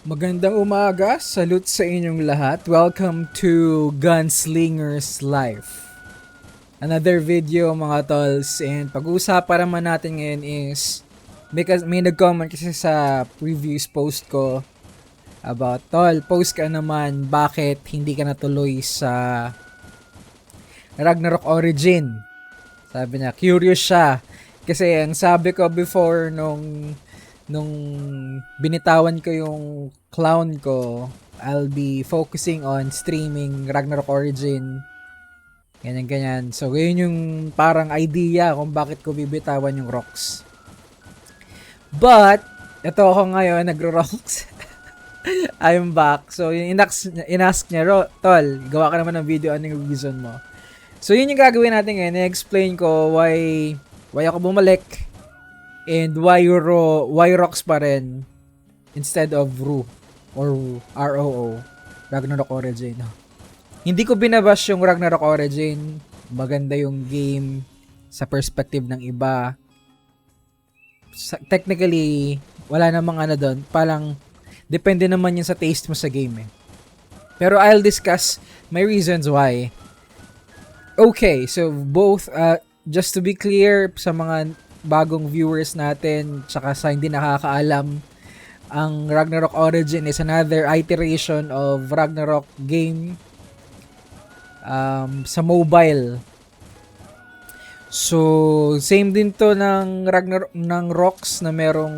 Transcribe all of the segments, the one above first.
Magandang umaga, salute sa inyong lahat. Welcome to Gunslinger's Life. Another video mga tolls, and pag-uusapan naman natin ngayon is because may nag-comment kasi sa previous post ko about tol, post ka naman bakit hindi ka natuloy sa Ragnarok Origin. Sabi niya, curious siya. Kasi ang sabi ko before nung binitawan ko yung clown ko, I'll be focusing on streaming Ragnarok Origin. Ganyan. So, yun yung parang idea kung bakit ko bibitawan yung rocks. But, ito ako ngayon, nagro-rocks. I'm back. So, yung inask niya, Tol, gawa ka naman ng video, ano yung reason mo? So, yun yung gagawin natin ngayon. I-explain ko why ako bumalik and why rocks pa rin instead of Ru or ROO, Ragnarok Origin. Hindi ko binabash yung Ragnarok Origin. Maganda yung game sa perspective ng iba. Technically, wala namang ano doon. Parang, depende naman yun sa taste mo sa game eh. Pero I'll discuss my reasons why. Okay, so both, just to be clear sa mga bagong viewers natin, tsaka sa hindi nakakaalam, ang Ragnarok Origin is another iteration of Ragnarok game sa mobile. So, same din to ng Ragnarok ng Rocks na merong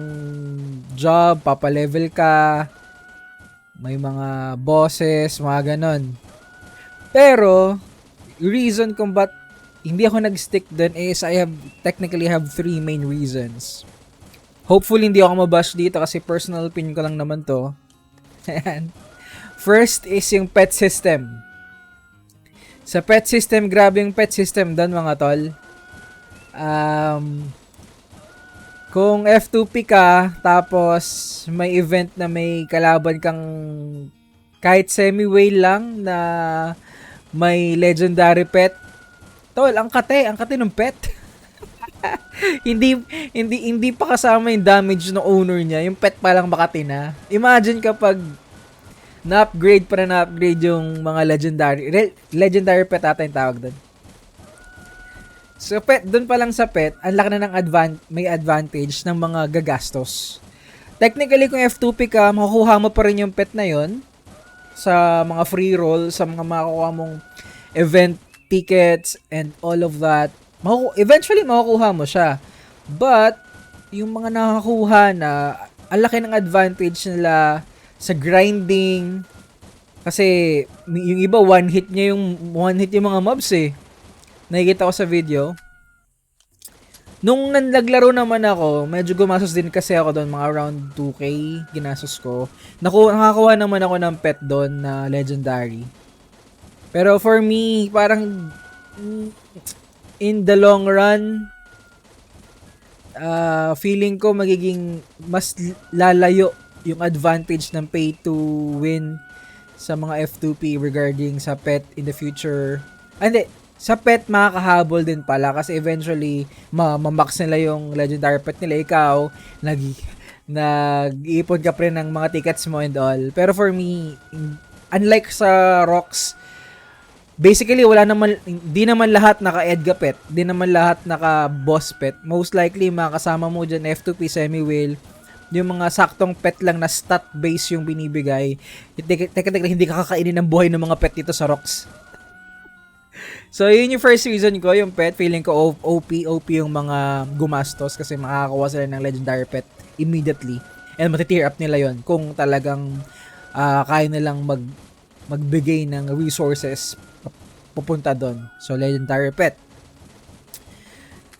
job, papalevel ka, may mga bosses, mga ganon. Pero, reason kung ba't hindi ako nag-stick dun is I technically have three main reasons. Hopefully hindi ako mabash dito kasi personal opinion ko lang naman to. First is yung pet system. Sa pet system, grabe yung pet system doon mga tol. Kung F2P ka, tapos may event na may kalaban kang kahit semi-whale lang na may legendary pet, tol, ang kate ng pet. hindi pa kasama yung damage ng owner niya, yung pet pa lang makati na. Imagine kapag na-upgrade yung mga legendary pet ata yung tawag doon. So pet, doon pa lang sa pet, ang laki na ng may advantage ng mga gagastos. Technically kung F2P ka, makukuha mo pa rin yung pet na yon sa mga free roll, sa mga makukuha mong event tickets and all of that. Eventually makukuha mo siya. But yung mga nakakuha na, ang laki ng advantage nila sa grinding, kasi yung iba one hit yung mga mobs eh. Nakikita ko sa video. Nung naglaro naman ako, medyo gumastos din kasi ako doon, mga around 2k ginastos ko. Nakakuha naman ako ng pet doon na legendary. Pero for me, parang in the long run, feeling ko magiging mas lalayo yung advantage ng pay to win sa mga F2P regarding sa pet in the future. Hindi, sa pet makakahabol din pala kasi eventually mamax nila yung legendary pet nila. Ikaw, nag-iipon ka pa rin ng mga tickets mo and all. Pero for me, unlike sa Rocks, basically di naman lahat naka-edga pet, di naman lahat naka-boss pet. Most likely makakasama mo dyan F2P semi-whale, yung mga saktong pet lang na stat base yung binibigay. Teka, hindi ka kakainin ng buhay ng mga pet dito sa Rocks. So yun yung first reason ko, yung pet. Feeling ko OP yung mga gumastos kasi makakakuha sila ng legendary pet immediately. And matitear up nila yon kung talagang kaya nilang magbigay ng resources pupunta doon. So legendary pet.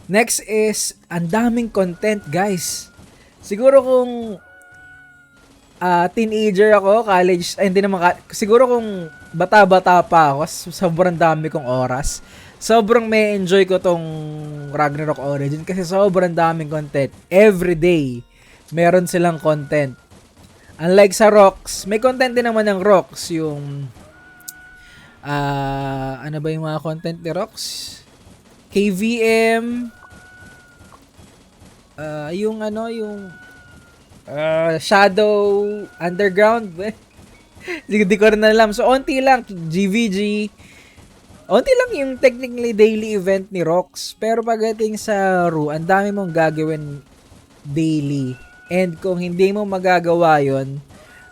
Next is, ang daming content guys. Siguro kung teenager ako, college, hindi naman, siguro kung bata-bata pa ako, sobrang dami kong oras. Sobrang may enjoy ko tong Ragnarok Origin kasi sobrang daming content. Every day, meron silang content. Unlike sa Rocks, may content din naman ng Rocks. Yung, ano ba yung mga content ni Rocks? KVM, yung Shadow Underground. Di ko rin alam. So, onti lang. GVG. Onti lang yung technically daily event ni Rox. Pero pagdating sa Ru, ang dami mong gagawin daily. And kung hindi mo magagawa yon,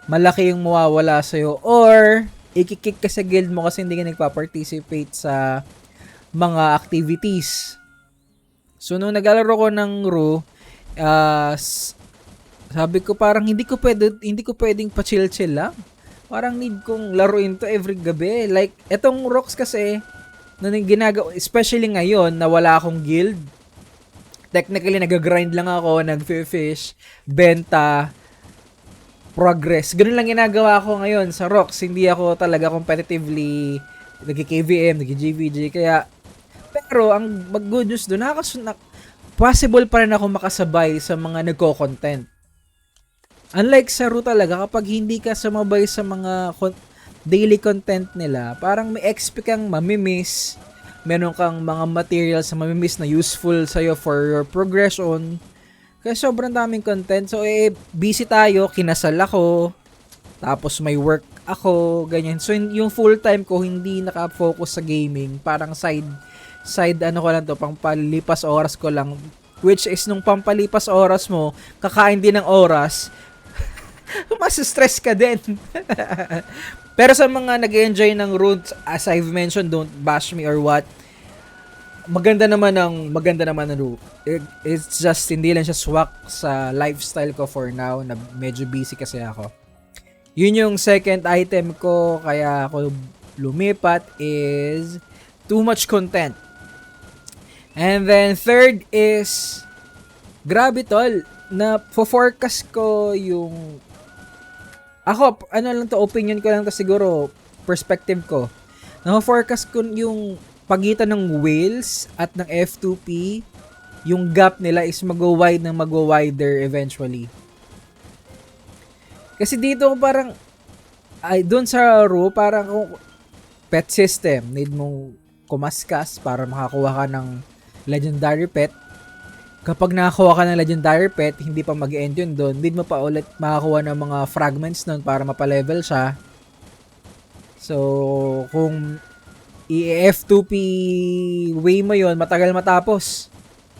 malaki yung mawawala sa'yo. Or, ikikick ka sa guild mo kasi hindi ka nagpa-participate sa mga activities. So, nung naglalaro ko ng Ru, sabi ko parang hindi ko pwedeng pa-chill-chill lang. Parang need kong laruin to every gabi. Like, etong Rox kasi, ginagawa, especially ngayon na wala akong guild, technically nag-grind lang ako, nag-fish, benta, progress. Ganun lang ginagawa ko ngayon sa Rox. Hindi ako talaga competitively nag-KVM, nag-GVG. Kaya, pero ang mag-good news doon, possible pa rin ako makasabay sa mga nagko-content. Unlike sa Ru talaga, kapag hindi ka sumabay sa mga daily content nila, parang may XP kang mamimiss, meron kang mga materials na mamimiss na useful sa'yo for your progression. Kaya sobrang daming content. So, busy tayo, kinasal ako, tapos may work ako, ganyan. So, yung full time ko, hindi naka-focus sa gaming. Parang side ano ko lang to, pampalipas oras ko lang. Which is, nung pampalipas oras mo, kakain din ng oras, mas stress ka din. Pero sa mga nag-enjoy ng Roots, as I've mentioned, don't bash me or what, maganda naman ng Root. It's just hindi lang siya swak sa lifestyle ko for now, na medyo busy kasi ako. Yun yung second item ko, kaya ako lumipat, is too much content. And then third is, grabe tol, na forecast ko yung, ako, ano lang to, opinion ko lang to siguro, perspective ko. Na-forecast ko yung pagitan ng whales at ng F2P, yung gap nila is mag-wide ng mag-wider eventually. Kasi dito parang, doon sa Ru, parang pet system, need mong kumaskas para makakuha ka ng legendary pet. Kapag nakakuha ka ng legendary pet, hindi pa mag-end yun doon. Need mo pa ulit makakuha ng mga fragments nun para mapalevel siya. So, kung i-F2P way mo yun, matagal matapos.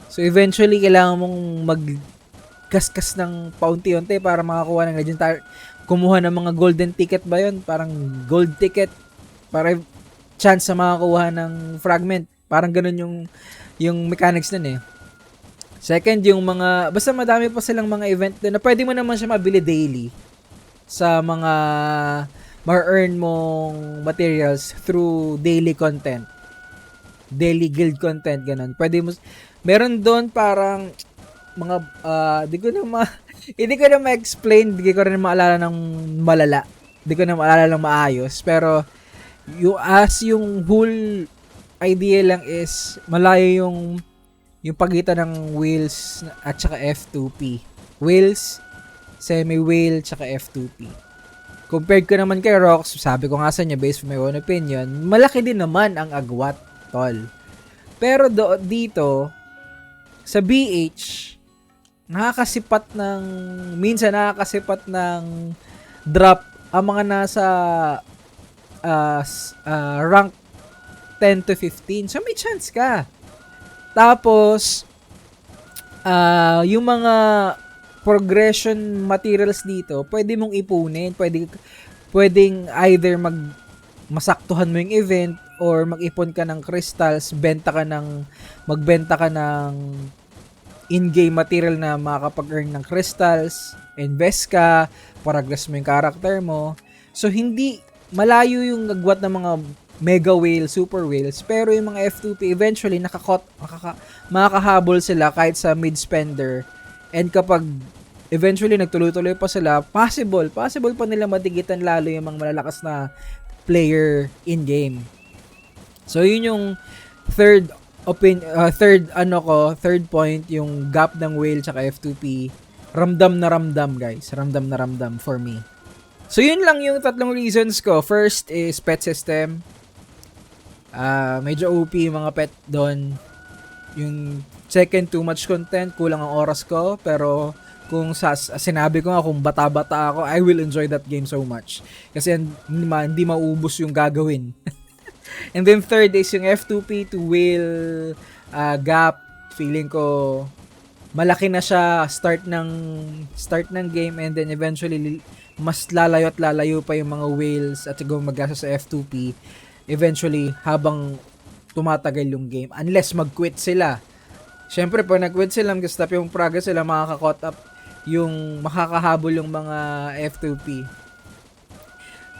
So, eventually, kailangan mong magkaskas ng paunti-unti para makakuha ng legendary. Kumuha ng mga golden ticket ba yun? Parang gold ticket para chance na makakuha ng fragment. Parang ganun yung mechanics nun eh. Second, yung mga, basta madami pa silang mga event na pwede mo naman siya mabili daily sa mga ma-earn mong materials through daily content. Daily guild content, ganun. Pwede mo, meron doon parang mga, hindi ko na ma-explain, hindi ko rin maalala ng malala. Hindi ko na maalala ng maayos. Pero, yung whole idea lang is, malayo yung pagitan ng whales at saka F2P. Whales, semi-whale, tsaka F2P. Compared ko naman kay Rox, sabi ko nga sa inyo, based on my own opinion, malaki din naman ang agwat, tol. Pero dito, sa BH, minsan nakakasipat ng drop ang mga nasa rank 10 to 15. So, may chance ka. Tapos, yung mga progression materials dito, pwede mong ipunin. Pwedeng either masaktuhan mo yung event or mag-ipon ka ng crystals, magbenta ka ng in-game material na makakapag-earn ng crystals, invest ka, progress mo yung character mo. So, hindi malayo yung agwat ng mga mega whale, super whales, pero yung mga F2P eventually makakahabol sila kahit sa mid spender, and kapag eventually nagtuloy-tuloy pa sila, possible pa nila matigitan lalo yung mga malalakas na player in game. So yun yung third point, yung gap ng whale tsaka F2P. Ramdam na ramdam for me. So yun lang yung tatlong reasons ko. First is pet system. Medyo OP yung mga pet doon. Yung second, too much content, kulang ang oras ko. Pero sinabi ko nga kung bata-bata ako, I will enjoy that game so much. Kasi hindi maubos yung gagawin. And then third is yung F2P to wheel gap. Feeling ko malaki na siya start ng game, and then eventually mas lalayo at lalayo pa yung mga whales at siguro mag-asa sa F2P eventually habang tumatagal yung game, unless mag-quit sila. Syempre pag nag-quit sila, mag-stop yung progress sila, makaka-caught up yung makakahabol yung mga F2P.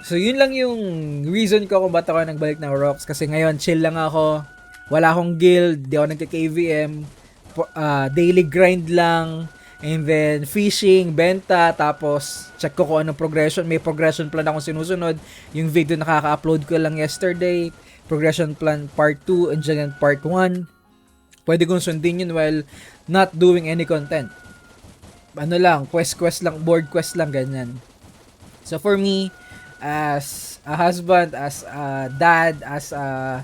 So yun lang yung reason ko kung ba't ako nagbalik ng Rocks, kasi ngayon chill lang ako, wala akong guild, di ako nagka-KVM, daily grind lang, and then fishing, benta, tapos check ko kung anong progression. May progression plan akong sinusunod. Yung video nakaka-upload ko lang yesterday, progression plan part 2 and then part 1. Pwede kong sundin yun while not doing any content. Ano lang, quest lang, board quest lang, ganyan. So for me, as a husband, as a dad, as a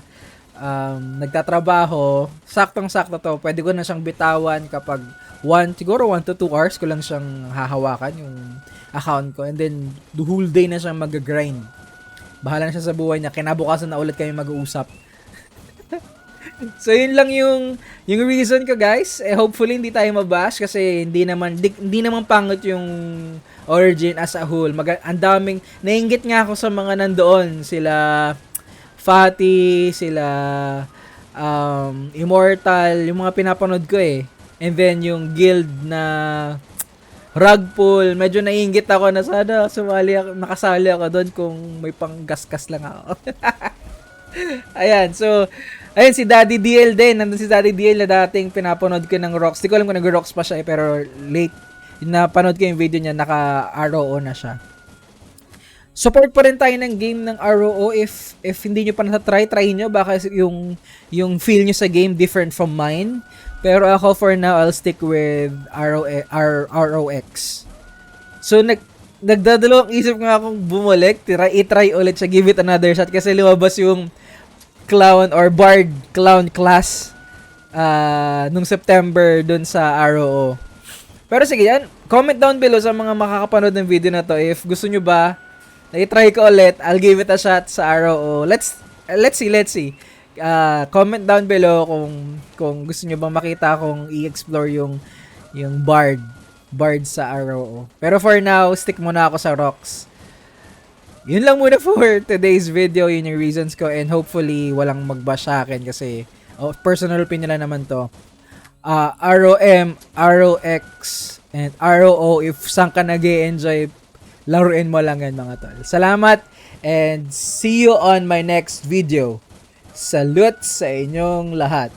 nagtatrabaho, saktong-sakto to. Pwede ko na siyang bitawan kapag siguro 1 to 2 hours ko lang siyang hahawakan yung account ko, and then the whole day na siyang mag-grind. Bahala na siya sa buhay niya. Kinabukasan na ulit kami mag-uusap. So yun lang yung reason ko, guys. Hopefully hindi tayo mabash kasi hindi naman pangit yung Origin as a whole. Ang daming nainggit nga ako sa mga nandoon, sila Fatty, sila Immortal, yung mga pinapanood ko eh. And then yung guild na rug pull, medyo naiinggit ako na sana nakasali ako doon kung may panggaskas lang ako. Ayan, so ayun si Daddy DL din, nandun si Daddy DL na dating pinapanood ko ng Rocks. Di ko alam kung nag-Rocks pa siya pero late napanood ko yung video niya, naka-ROO na siya. Support pa rin tayo ng game ng ROO. If hindi nyo pa try nyo, baka yung feel nyo sa game different from mine. Pero ako for now, I'll stick with ROX. So nagdadalawang isip nga akong bumalik, i-try ulit siya, give it another shot kasi lumabas yung clown or bard clown class nung September dun sa ROO. Pero sige yan, comment down below sa mga makakapanood ng video na to if gusto nyo ba i-try ko ulit. I'll give it a shot sa ROO. Let's see. Comment down below kung gusto nyo bang makita kung i-explore yung bard sa ROO. Pero for now, stick muna ako sa Rocks. Yun lang muna for today's video. Yun yung reasons ko, and hopefully walang magbash sa akin kasi personal opinion lang naman to. ROM, ROX, and ROO, if saan ka nag-e-enjoy, laruin mo lang yan mga tol. Salamat and see you on my next video. Salute sa inyong lahat.